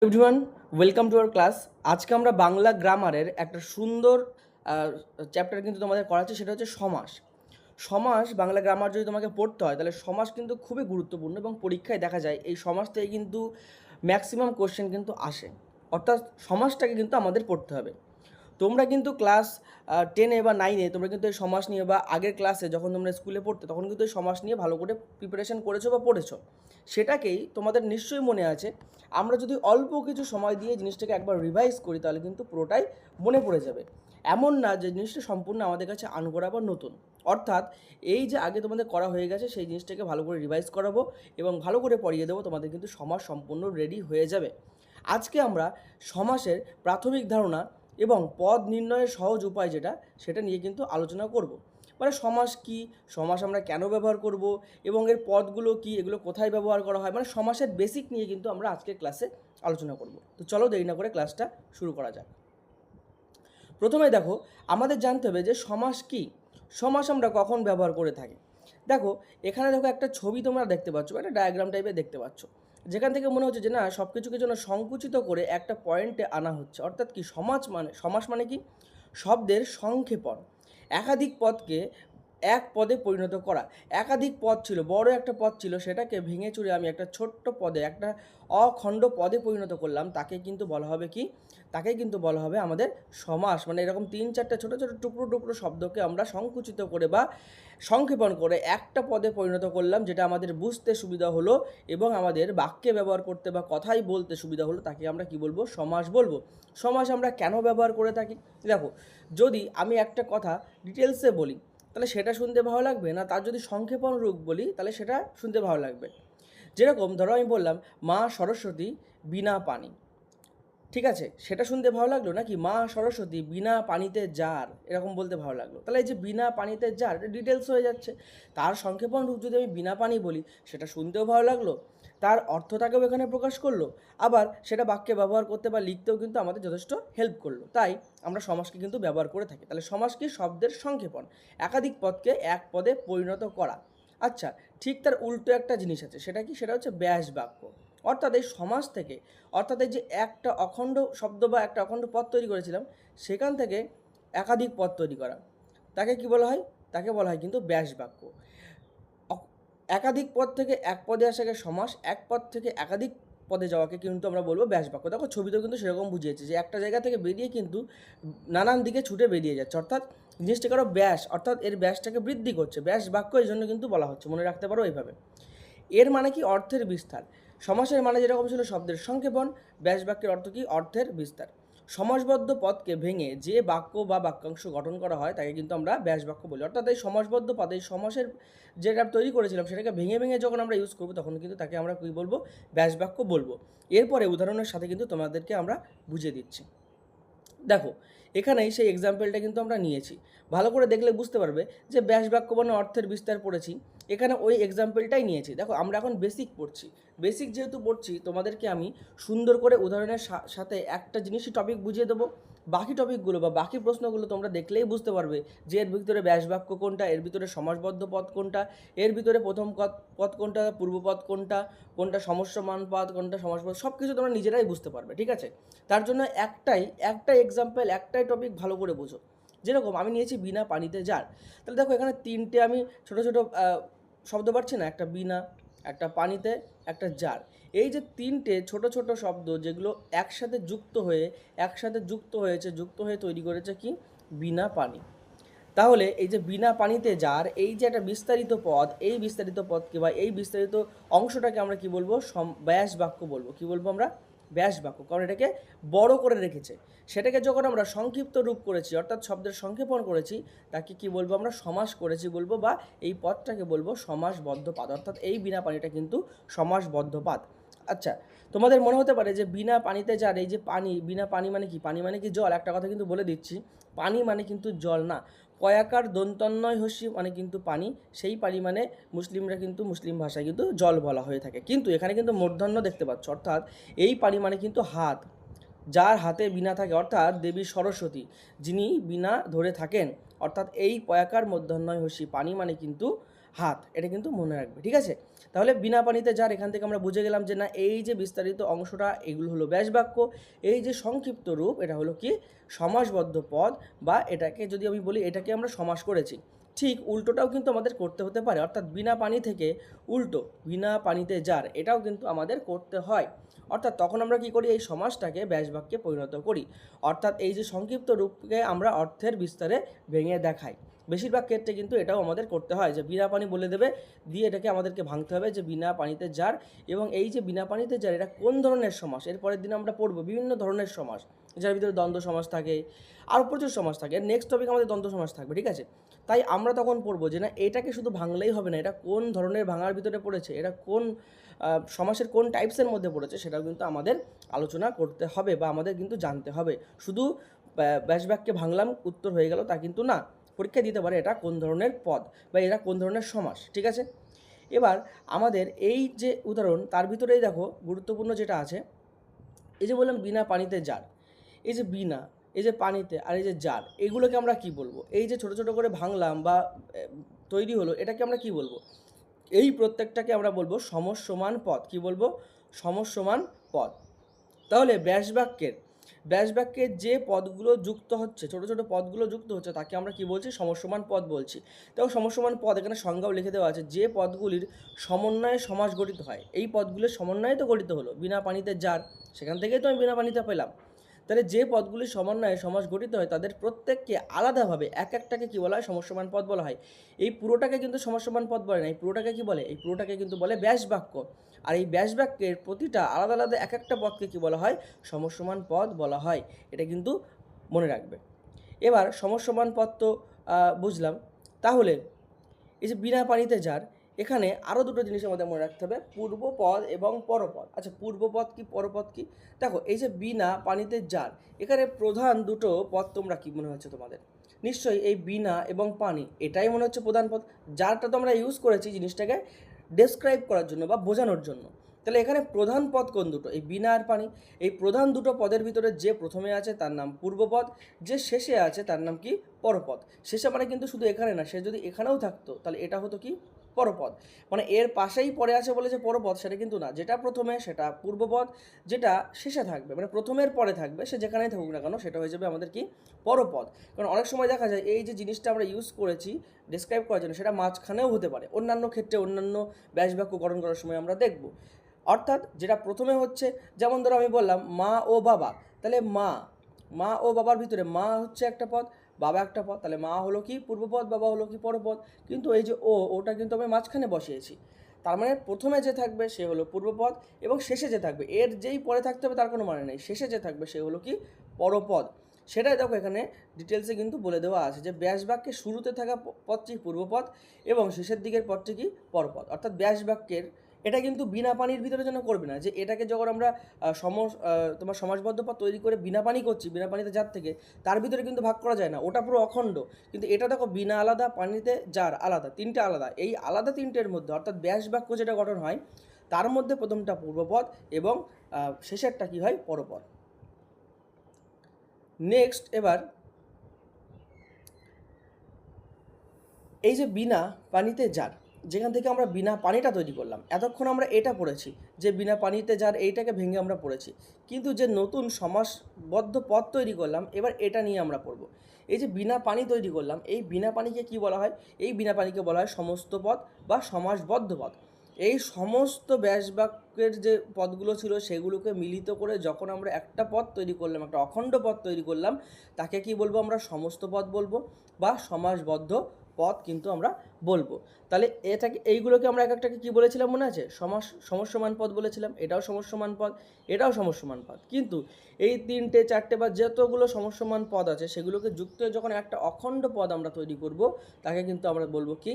Everyone, welcome to our class. আজকে আমরা বাংলা গ্রামারের একটা সুন্দর চ্যাপ্টার কিন্তু তোমাদের করাচ্ছি, সেটা হচ্ছে সমাস। সমাস বাংলা গ্রামার যদি তোমাকে পড়তে হয় তাহলে সমাস কিন্তু খুবই গুরুত্বপূর্ণ এবং পরীক্ষায় দেখা যায় এই সমাস থেকে কিন্তু ম্যাক্সিমাম কোশ্চেন কিন্তু আসে। অর্থাৎ সমাসটাকে কিন্তু আমাদের পড়তে হবে। তোমরা কিন্তু ক্লাস 10-এ বা 9-এ তোমরা কিন্তু এই সমাস নিয়ে বা আগের ক্লাসে যখন তোমরা স্কুলে পড়তে তখন কিন্তু এই সমাস নিয়ে ভালো করে প্রিপারেশন করেছো বা পড়েছো। সেটাকেই তোমাদের নিশ্চয়ই মনে আছে। আমরা যদি অল্প কিছু সময় দিয়ে জিনিসটাকে একবার রিভাইজ করি তাহলে কিন্তু পুরোটাই মনে পড়ে যাবে। এমন না যে জিনিসটা সম্পূর্ণ আমাদের কাছে আনকরা বা নতুন। অর্থাৎ এই যে আগে তোমাদের করা হয়ে গেছে সেই জিনিসটাকে ভালো করে রিভাইজ করাবো এবং ভালো করে পড়িয়ে দেবো, তোমাদের কিন্তু সমাস সম্পূর্ণ রেডি হয়ে যাবে। আজকে আমরা সমাসের প্রাথমিক ধারণা এবং পদ নির্ণয়ের সহজ উপায় সেটা নিয়ে কিন্তু আলোচনা করব। মানে সমাস কি, সমাস আমরা কেন ব্যবহার করব এবং এর পদগুলো কি, এগুলো কোথায় ব্যবহার করা হয়, মানে সমাসের বেসিক নিয়ে কিন্তু আমরা আজকের ক্লাসে আলোচনা করব। তো চলো দেরি না করে ক্লাসটা শুরু করা যাক। প্রথমে দেখো, আমাদের জানতে হবে যে সমাস কি, সমাস আমরা কখন ব্যবহার করে থাকি। দেখো এখানে দেখো একটা ছবি তোমরা দেখতে পাচ্ছ, একটা ডায়াগ্রাম টাইপের দেখতে পাচ্ছ, যেখান থেকে মনে হচ্ছে যে না সব কিছুকে যেন সংকুচিত করে একটা পয়েন্টে আনা হচ্ছে। অর্থাৎ কি সমাস মানে কি, শব্দের সংক্ষেপণ, একাধিক পদকে এক পদে পরিণত করা। একাধিক পদ ছিল, বড় একটা পদ ছিল, সেটাকে ভেঙে চুরে আমি একটা ছোট্ট পদে, একটা অখণ্ড পদে পরিণত করলাম, তাকে কিন্তু বলা হবে কি, তাকে কিন্তু বলা হবে আমাদের সমাস। মানে এরকম 3-4টে ছোটো ছোটো টুকরো টুকরো শব্দকে আমরা সংকুচিত করে বা সংক্ষেপণ করে একটা পদে পরিণত করলাম, যেটা আমাদের বুঝতে সুবিধা হলো এবং আমাদের বাক্যে ব্যবহার করতে বা কথাই বলতে সুবিধা হলো, তাকে আমরা কি বলবো, সমাস বলবো। সমাস আমরা কেন ব্যবহার করে থাকি? দেখো, যদি আমি একটা কথা ডিটেলসে বলি তাহলে সেটা শুনতে ভালো লাগবে না, তার যদি সংক্ষেপণ রূপ বলি তাহলে সেটা শুনতে ভালো লাগবে। যেরকম ধরো আমি বললাম মা সরস্বতী বিনা পানি, ঠিক আছে, সেটা শুনতে ভালো লাগলো নাকি মা সরস্বতী বিনা পানিতে জার, এরকম বলতে ভালো লাগলো? তাহলে এই যে বিনা পানিতে জার, এটা ডিটেলস হয়ে যাচ্ছে। তার সংক্ষেপণ রূপ যদি আমি বিনা পানি বলি সেটা শুনতেও ভালো লাগলো, তার অর্থটাকেও এখানে প্রকাশ করলো, আবার সেটা বাক্যে ব্যবহার করতে বা লিখতেও কিন্তু আমাদের যথেষ্ট হেল্প করলো। তাই আমরা সমাসকে কিন্তু ব্যবহার করে থাকি। তাহলে সমাস কি, শব্দের সংক্ষেপণ, একাধিক পদকে এক পদে পরিণত করা। আচ্ছা, ঠিক তার উল্টো একটা জিনিস আছে, সেটা কি, সেটা হচ্ছে ব্যাস বাক্য। অর্থাৎ এই সমাস থেকে, অর্থাৎ এই যে একটা অখণ্ড শব্দ বা একটা অখণ্ড পদ তৈরি করেছিলাম সেখান থেকে একাধিক পদ তৈরি করা, তাকে কি বলা হয়, তাকে বলা হয় কিন্তু ব্যাস বাক্য। একাধিক পদ থেকে এক পদে আসাকে সমাস, এক পদ থেকে একাধিক পদে যাওয়াকে কিন্তু আমরা বলবো ব্যাস বাক্য। দেখো ছবিতেও কিন্তু সেরকম বুঝিয়েছে যে একটা জায়গা থেকে বেরিয়ে কিন্তু নানান দিকে ছুটে বেরিয়ে যাচ্ছে, অর্থাৎ জিনিসটাকে আরও ব্যাস, অর্থাৎ এর ব্যাসটাকে বৃদ্ধি করছে। ব্যাস বাক্য এই জন্য কিন্তু বলা হচ্ছে, মনে রাখতে পারো এইভাবে। এর মানে কি, অর্থের বিস্তার। সমাসের মানে যেরকম ছিল শব্দের সংক্ষেপণ, ব্যাস বাক্যের অর্থ কি, অর্থের বিস্তার। সমাসবদ্ধ পদকে ভেঙে যে বাক্য বা বাক্যাংশ গঠন করা হয় তাকে কিন্তু আমরা ব্যাস বাক্য বলি। অর্থাৎ এই সমাসবদ্ধ পদ, এই সমাসের যেটা তৈরি করেছিলাম সেটাকে ভেঙে ভেঙে যখন আমরা ইউজ করবো তখন কিন্তু তাকে আমরা কী বলবো, ব্যাস বাক্য বলবো। এরপরে উদাহরণের সাথে কিন্তু তোমাদেরকে আমরা বুঝিয়ে দিচ্ছি। দেখো এখানেই সেই এক্সাম্পলটা কিন্তু আমরা নিয়েছি, ভালো করে দেখলে বুঝতে পারবে যে ব্যাস বাক্য মানে অর্থের বিস্তার পড়েছি, এখানে ওই এক্সাম্পলটাই নিয়েছি। দেখো আমরা এখন বেসিক পড়ছি, বেসিক যেহেতু পড়ছি তোমাদেরকে আমি সুন্দর করে উদাহরণের সাথে একটা জিনিসই টপিক বুঝিয়ে দেবো। বাকি টপিকগুলো বা বাকি প্রশ্নগুলো তোমরা দেখলেই বুঝতে পারবে যে এর ভিতরে ব্যাস বাক্য কোনটা, এর ভিতরে সমাসবদ্ধ পদ কোনটা, এর ভিতরে প্রথম পদ কোনটা, পূর্বপদ কোনটা, কোনটা সমস্যমান পদ কোনটা, সমাসপদ, সব কিছু তোমরা নিজেরাই বুঝতে পারবে। ঠিক আছে, তার জন্য একটাই এক্সাম্পল, একটাই টপিক ভালো করে বোঝো। যেরকম আমি নিয়েছি বিনা পানিতে জার, তাহলে দেখো এখানে তিনটে আমি ছোটো ছোটো শব্দ পাচ্ছি না, একটা বিনা, একটা পানিতে, একটা জার। এই যে তিনটে ছোট ছোট শব্দ যেগুলো একসাথে যুক্ত হয়ে তৈরি করেছে কি, বিনা পানি। তাহলে এই যে বিনা পানিতে জার, এই যে একটা বিস্তারিত পদ, এই বিস্তারিত পদকে বা এই বিস্তারিত অংশটাকে আমরা কি বলবো, ব্যাস বাক্য বলবো। কি বলবো আমরা, ব্যাস বাক্য, কারণ এটাকে বড় করে রেখেছে। সেটাকে যখন আমরা সংক্ষিপ্ত রূপ করেছি, অর্থাৎ শব্দের সংক্ষেপণ করেছি, তাকে কি বলবো আমরা, সমাস করেছি বলবো, বা এই পদটাকে বলবো সমাসবদ্ধ পাদ। অর্থাৎ এই বিনা পানিটা কিন্তু সমাসবদ্ধ পাদ। আচ্ছা, তোমাদের মনে হতে পারে যে বিনা পানিতে যার, এই যে পানি, বিনা পানি মানে কি, পানি মানে কি জল। একটা কথা কিন্তু বলে দিচ্ছি, পানি মানে কিন্তু জল না। কয়াকার দন্তন্বয় হস্যি মানে কিন্তু পানি, সেই পানি মানে মুসলিম ভাষায় কিন্তু জল বলা হয়ে থাকে। কিন্তু এখানে কিন্তু মূর্ধন্য দেখতে পাচ্ছ, অর্থাৎ এই পানি মানে কিন্তু হাত, যার হাতে বীণা থাকে, অর্থাৎ দেবী সরস্বতী যিনি বীণা ধরে থাকেন। অর্থাৎ এই পয়াকার মূর্ধন্যয় হস্যি পানি মানে কিন্তু হাত, এটা কিন্তু মনে রাখবে, ঠিক আছে? তাহলে বিনা পানিতে যার, এখান থেকে আমরা বুঝে গেলাম যে না, এই যে বিস্তারিত অংশটা এগুলো হলো ব্যাস বাক্য, এই যে সংক্ষিপ্ত রূপ এটা হলো কি সমাসবদ্ধ পদ, বা এটাকে যদি আমি বলি এটাকে আমরা সমাস করেছি। ঠিক উল্টোটাও কিন্তু আমাদের করতে হতে পারে, অর্থাৎ বিনা পানি থেকে উল্টো বিনা পানিতে যার, এটাও কিন্তু আমাদের করতে হয়। অর্থাৎ তখন আমরা কি করি, এই সমাসটাকে ব্যাস বাক্যে পরিণত করি, অর্থাৎ এই যে সংক্ষিপ্ত রূপকে আমরা অর্থের বিস্তারে ভেঙে দেখাই। বেশিরভাগ ক্ষেত্রে কিন্তু এটাও আমাদের করতে হয়, যে বিনা পানি বলে দেবে, দিয়ে এটাকে আমাদেরকে ভাঙতে হবে যে বিনা পানিতে যার, এবং এই যে বিনা পানিতে যার এটা কোন ধরনের সমাস, এর পরের দিন আমরা পড়বো বিভিন্ন ধরনের সমাস, যার ভিতরে দ্বন্দ্ব সমাস থাকে, আরও প্রচুর সমাস থাকে। নেক্সট টপিক আমাদের দ্বন্দ্ব সমাস থাকবে, ঠিক আছে? তাই আমরা তখন পড়বো যে না, এটাকে শুধু ভাঙলেই হবে না, এটা কোন ধরনের ভাঙার ভিতরে পড়েছে, এটা কোন সমাসের কোন টাইপসের মধ্যে পড়েছে, সেটাও কিন্তু আমাদের আলোচনা করতে হবে বা আমাদের কিন্তু জানতে হবে। শুধু ব্যাস বাক্যে ভাঙলাম উত্তর হয়ে গেল তা কিন্তু না, পরীক্ষা দিতে পারে এটা কোন ধরনের পদ বা এরা কোন ধরনের সমাস, ঠিক আছে? এবার আমাদের এই যে উদাহরণ, তার ভিতরেই দেখো গুরুত্বপূর্ণ যেটা আছে, এই যে বললাম বিনা পানিতে যার, এই যে বিনা, এই যে পানিতে, আর এই যে যার, এগুলোকে আমরা কি বলবো? এই যে ছোট ছোট করে ভাঙলাম বা তৈরি হলো, এটাকে আমরা কি বলবো? এই প্রত্যেকটাকে আমরা বলবো সমসমান পদ। কি বলবো? সমসমান পদ। তাহলে ব্যাসবাক্যের যে পদগুলো যুক্ত হচ্ছে, ছোট ছোট পদগুলো যুক্ত হচ্ছে, তাকে আমরা কি বলছি? সমসমান পদ বলছি। দেখো সমসমান পদ এখানে সংজ্ঞাও লিখে দেওয়া আছে, যে পদগুলির সমন্বয়ে সমাস গঠিত হয়। এই পদগুলির সমন্বয়ে তো গঠিত হলো, বিনা পানিতে যার, সেখান থেকেই তো আমি বিনা পানিতে পেলাম। তাহলে যে পদগুলির সমন্বয়ে সমাস গঠিত হয় তাদের প্রত্যেককে আলাদাভাবে এক একটাকে কী বলা হয়? সমসমান পদ বলা হয়। এই পুরোটাকে কিন্তু সমসমান পদ বলে না, এই পুরোটাকে কী বলে? এই পুরোটাকে কিন্তু বলে ব্যাস বাক্য। আর এই ব্যাস বাক্যের প্রতিটা আলাদা আলাদা এক একটা পদকে কী বলা হয়? সমসমান পদ বলা হয়। এটা কিন্তু মনে রাখবে। এবার সমসমান পদ তো বুঝলাম। তাহলে এই যে বিনা পানিতে যার, এখানে আরও দুটো জিনিস আমাদের মনে রাখতে হবে, পূর্বপদ এবং পরপদ। আচ্ছা, পূর্বপদ কি পরপদ কি? দেখো এই যে বিনা পানিতে যার, এখানে প্রধান দুটো পদ তোমরা কি মনে হচ্ছে তোমাদের? নিশ্চয়ই এই বিনা এবং পানি, এটাই মনে হচ্ছে প্রধান পদ। যারটা তো আমরা ইউজ করেছি জিনিসটাকে ডেসক্রাইব করার জন্য বা বোঝানোর জন্য। তাহলে এখানে প্রধান পদ কোন দুটো? এই বিনা আর পানি। এই প্রধান দুটো পদের ভিতরে যে প্রথমে আছে তার নাম পূর্বপদ, যে শেষে আছে তার নাম কি? পরপদ। শেষে মানে কিন্তু শুধু এখানে না, সে যদি এখানেও থাকতো তাহলে এটা হতো কি? পরপদ। মানে এর পাশেই পরে আছে বলে যে পরপদ, সেটা কিন্তু না। যেটা প্রথমে সেটা পূর্বপদ, যেটা শেষে থাকবে মানে প্রথমের পরে থাকবে, সে যেখানেই থাকুক না কেন, সেটা হয়ে যাবে আমাদের কি? পরপদ। কারণ অনেক সময় দেখা যায় এই যে জিনিসটা আমরা ইউজ করেছি ডেসক্রাইব করার জন্য, সেটা মাঝখানেও হতে পারে, অন্যান্য ক্ষেত্রে অন্যান্য ব্যাস বাক্য গঠন করার সময় আমরা দেখব। অর্থাৎ যেটা প্রথমে হচ্ছে, যেমন ধরো আমি বললাম মা ও বাবা, তাহলে মা ও বাবার ভিতরে মা হচ্ছে একটা পদ, বাবা একটা পদ, তাহলে মা হলো কি? পূর্বপদ, বাবা হলো কি? পরপদ। কিন্তু এই যে ওটা কিন্তু আমি মাঝখানে বসিয়েছি, তার মানে প্রথমে যে থাকবে সে হলো পূর্বপদ, এবং শেষে যে থাকবে, এর যেই পরে থাকতে হবে তার কোনো মানে নেই, শেষে যে থাকবে সে হলো কি? পরপদ। সেটাই দেখো এখানে ডিটেলসে কিন্তু বলে দেওয়া আছে যে ব্যাস বাক্যের শুরুতে থাকা পদটি পূর্বপদ এবং শেষের দিকের পদটি কি? পরপদ। অর্থাৎ ব্যাস বাক্যের এটা কিন্তু বিনা পানির ভিতরে যেন করবে না, যে এটাকে যখন আমরা তোমার সমাসবদ্ধ পদ তৈরি করে বিনা পানি করছি, বিনা পানিতে যার থেকে, তার ভিতরে কিন্তু ভাগ করা যায় না, ওটা পুরো অখণ্ড। কিন্তু এটা দেখো বিনা আলাদা, পানিতে যার আলাদা, তিনটে আলাদা। এই আলাদা তিনটের মধ্যে অর্থাৎ ব্যাস বাক্য যেটা গঠন হয়, তার মধ্যে প্রথমটা পূর্বপদ এবং শেষেরটা কি হয়? পরপদ। নেক্সট, এবার এই যে বিনা পানিতে যার, যেখান থেকে আমরা বিনা পানিটা তৈরি করলাম, এতক্ষণ আমরা এটা পড়েছি যে বিনা পানিতে যার, এইটাকে ভেঙে আমরা পড়েছি। কিন্তু যে নতুন সমাসবদ্ধ পদ তৈরি করলাম, এবার এটা নিয়ে আমরা পড়ব। এই যে বিনা পানি তৈরি করলাম, এই বিনা পানিকে কি বলা হয়? এই বিনা পানিকে বলা হয় সমস্ত পদ বা সমাসবদ্ধ পদ। এই সমস্ত ব্যাস বাক্যের যে পদগুলো ছিল সেগুলোকে মিলিত করে যখন আমরা একটা পদ তৈরি করলাম, একটা অখণ্ড পদ তৈরি করলাম, তাকে কি বলবো? আমরা সমস্ত পদ বলবো বা সমাসবদ্ধ পদ কিন্তু আমরা বলবো। তাহলে এটাকে, এইগুলোকে আমরা এক একটাকে কী বলেছিলাম মনে আছে? সমসমান পদ বলেছিলাম। এটাও সমসমান পদ, এটাও সমসমান পদ। কিন্তু এই তিনটে চারটে বা যতগুলো সমসমান পদ আছে সেগুলোকে যুক্ত হয়ে যখন একটা অখণ্ড পদ আমরা তৈরি করব, তাকে কিন্তু আমরা বলবো কি?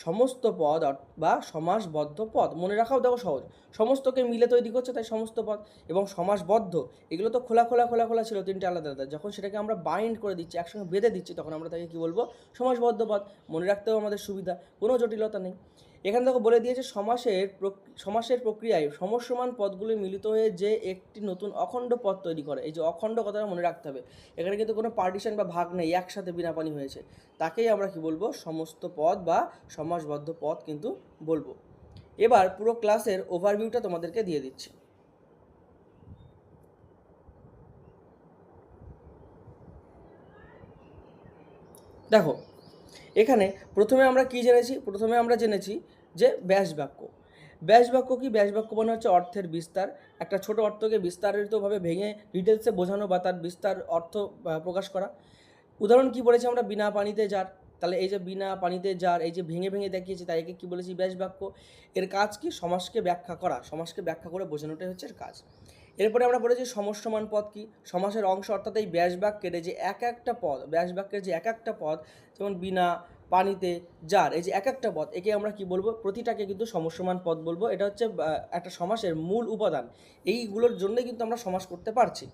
সমস্ত পদ বা সমাসবদ্ধ পদ। মনে রাখাও দেখো সহজ, সমস্তকে মিলে তৈরি করছে তাই সমস্ত পদ। এবং সমাসবদ্ধ, এগুলো তো খোলা খোলা খোলা খোলা ছিল তিনটে আলাদা আলাদা, যখন সেটাকে আমরা বাইন্ড করে দিচ্ছি, একসঙ্গে বেঁধে দিচ্ছি, তখন আমরা তাকে কী বলবো? সমাসবদ্ধ পদ। মনে রাখতেও আমাদের সুবিধা, কোনো জটিলতা নেই। এখানে দেখো বলে দিয়েছে সমাসের প্রক্রিয়ায় সমসমান পদগুলি মিলিত হয়ে যে একটি নতুন অখণ্ড পদ তৈরি করে। এই যে অখণ্ড কথাটা মনে রাখতে হবে, এখানে কিন্তু কোনো পার্টিশন বা ভাগ নেই, একসাথে বিনা পানি হয়েছে, তাকেই আমরা কি বলবো, সমস্ত পদ বা সমাসবদ্ধ পদ কিন্তু বলবো। এবার পুরো ক্লাসের ওভারভিউটা তোমাদেরকে দিয়ে দিচ্ছি। দেখো এখানে প্রথমে আমরা কি জেনেছি, প্রথমে আমরা জেনেছি যে ব্যাস বাক্য। ব্যাস বাক্য কি? ব্যাস বাক্য মানে হচ্ছে অর্থের বিস্তার, একটা ছোট অর্থকে বিস্তারিতভাবে ভেঙে ডিটেলসে বোঝানো বা তার বিস্তার অর্থ প্রকাশ করা। উদাহরণ কি বলেছি আমরা, বিনা পানিতে যার, তাহলে এই যে বিনা পানিতে যার, এই যে ভেঙে ভেঙে দেখিয়েছি, তাই একে কী বলেছি, ব্যাস বাক্য। এর কাজ কি? সমাসকে ব্যাখ্যা করা, সমাসকে ব্যাখ্যা করে বোঝানোটাই হচ্ছে এর কাজ। এরপরে আমরা বলেছি সমসমান পদ কি? সমাসের অংশ, অর্থাৎ এই ব্যাস বাক্যের যে এক একটা পদ, ব্যাস বাক্যের যে এক একটা পদ, যেমন বিনা পানিতে যার, এই যে এক একটা পদ, একে আমরা কি বলবো, প্রতিটাকে কিন্তু সমসমান পদ বলবো। এটা হচ্ছে একটা সমাসের মূল উপাদান, এইগুলোর জন্যই কিন্তু আমরা সমাস করতে পারছি।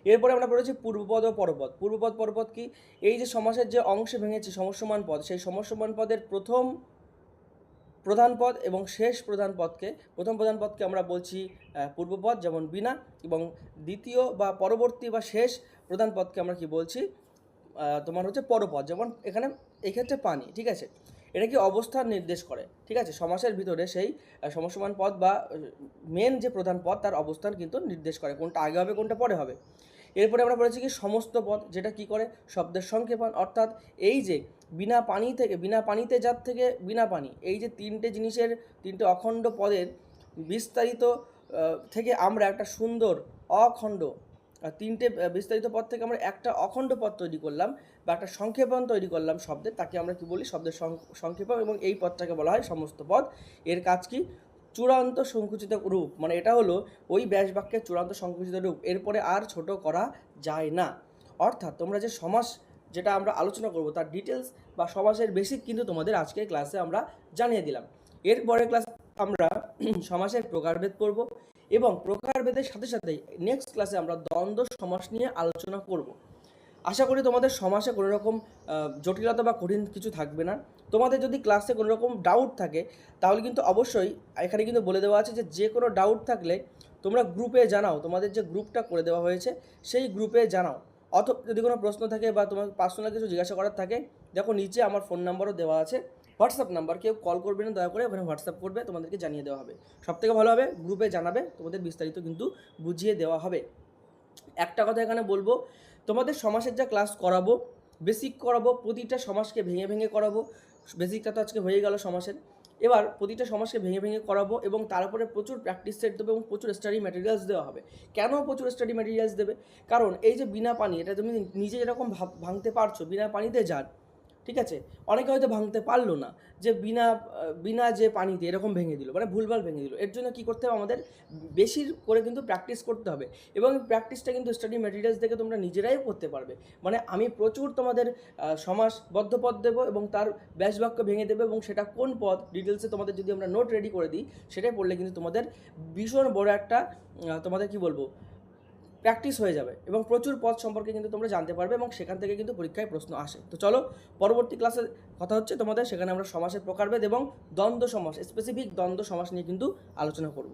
এরপরে আমরা পড়েছি পূর্বপদ ও পরপদ। পূর্বপদ পরপদ কি? এই যে সমাসের যে অংশে ভেঙেছি সমসমান পদ, সেই সমসমান পদের প্রথম প্রধান পদ এবং শেষ প্রধান পদকে, প্রথম প্রধান পদকে আমরা বলছি পূর্বপদ, যেমন বিনা, এবং দ্বিতীয় বা পরবর্তী বা শেষ প্রধান পদকে আমরা কি বলছি, তোমার হচ্ছে পরপদ, যেমন এখানে এই ক্ষেত্রে পানি। ঠিক আছে, এটা কি অবস্থান নির্দেশ করে। ঠিক আছে, সমাসের ভিতরে সেই সমসমান পদ বা মেন যে প্রধান পদ তার অবস্থান কিন্তু নির্দেশ করে, কোনটা আগে হবে কোনটা পরে হবে। এরপরে আমরা পড়েছি কি সমস্ত পদ, যেটা কি করে, শব্দের সংক্ষেপণ। অর্থাৎ এই যে বিনা পানি থেকে, বিনা পানিতে যার থেকে বিনা পানি, এই যে তিনটে জিনিসের, তিনটে অখণ্ড পদের বিস্তারিত থেকে আমরা একটা সুন্দর অখণ্ড, তিনটে বিস্তারিত পদ থেকে আমরা একটা অখণ্ড পদ তৈরি করলাম বা একটা সংক্ষেপণ তৈরি করলাম শব্দের, তাকে আমরা কি বলি, শব্দের সংক্ষেপণ, এবং এই পদটাকে বলা হয় সমস্ত পদ। এর কাজ কি? চূড়ান্ত সংকুচিত রূপ, মানে এটা হলো ওই ব্যাস বাক্যের চূড়ান্ত সংকুচিত রূপ, এরপরে আর ছোট করা যায় না। অর্থাৎ তোমরা যে সমাস যেটা আমরা আলোচনা করব তার ডিটেলস বা সমাসের বেসিক কিন্তু তোমাদের আজকের ক্লাসে আমরা জানিয়ে দিলাম। এরপরের ক্লাস আমরা সমাসের প্রকারভেদ করব, এবং প্রকারভেদের সাথে সাথে নেক্সট ক্লাসে আমরা দ্বন্দ্ব সমাস নিয়ে আলোচনা করব। আশা করি তোমাদের সমাসে কোনো রকম জটিলতা বা কঠিন কিছু থাকবে না। তোমাদের যদি ক্লাসে কোনো রকম ডাউট থাকে তাহলে কিন্তু অবশ্যই এখানে কিন্তু বলে দেওয়া আছে যে কোনো ডাউট থাকলে তোমরা গ্রুপে জানাও, তোমাদের যে গ্রুপটা করে দেওয়া হয়েছে সেই গ্রুপে জানাও। অথবা যদি কোনো প্রশ্ন থাকে বা তোমার পার্সোনাল কিছু জিজ্ঞাসা করার থাকে, দেখো নিচে আমার ফোন নাম্বারও দেওয়া আছে, হোয়াটসঅ্যাপ নাম্বার, কেউ কল করবে না, দয়া করে ওখানে হোয়াটসঅ্যাপ করবে, তোমাদেরকে জানিয়ে দেওয়া হবে। সবথেকে ভালো হবে গ্রুপে জানাবে, তোমাদের বিস্তারিত কিন্তু বুঝিয়ে দেওয়া হবে। একটা কথা এখানে বলবো, তোমাদের সমাসের যা ক্লাস করাবো, বেসিক করাবো, প্রতিটা সমাসকে ভেঙে ভেঙে করাবো। বেসিকটা তো আজকে হয়ে গেল সমাসের, এবার প্রতিটা সমাসকে ভেঙে ভেঙে করাবো, এবং তার উপরে প্রচুর প্র্যাকটিস সেট দেবে এবং প্রচুর স্টাডি ম্যাটেরিয়ালস দেওয়া হবে। কেন প্রচুর স্টাডি ম্যাটেরিয়ালস দেবে? কারণ এই যে বিনা পানি, এটা তুমি নিজে যেরকম ভাঙতে পারছো, বিনা পানিতে যান, ঠিক আছে, অনেকে হয়তো ভাঙতে পারলো না, যে বিনা যে পানিতে এরকম ভেঙে দিল, মানে ভুলভাল ভেঙে দিল। এর জন্য কী করতে হবে, আমাদের বেশি করে কিন্তু প্র্যাকটিস করতে হবে, এবং প্র্যাকটিসটা কিন্তু স্টাডি ম্যাটেরিয়ালস দেখে তোমরা নিজেরাই করতে পারবে। মানে আমি প্রচুর তোমাদের সমাসবদ্ধ পদ দেবো এবং তার ব্যাস বাক্য ভেঙে দেবো, এবং সেটা কোন পদ ডিটেলসে তোমাদের যদি আমরা নোট রেডি করে দিই, সেটাই পড়লে কিন্তু তোমাদের ভীষণ বড় একটা তোমাদের কি বলবো, প্র্যাকটিস হয়ে যাবে, এবং প্রচুর পদ সম্পর্কে কিন্তু তোমরা জানতে পারবে, এবং সেখান থেকে কিন্তু পরীক্ষায় প্রশ্ন আসে। তো চলো পরবর্তী ক্লাসে কথা হচ্ছে তোমাদের, সেখানে আমরা সমাসের প্রকারভেদ এবং দ্বন্দ্ব সমাস, স্পেসিফিক দ্বন্দ্ব সমাস নিয়ে কিন্তু আলোচনা করব।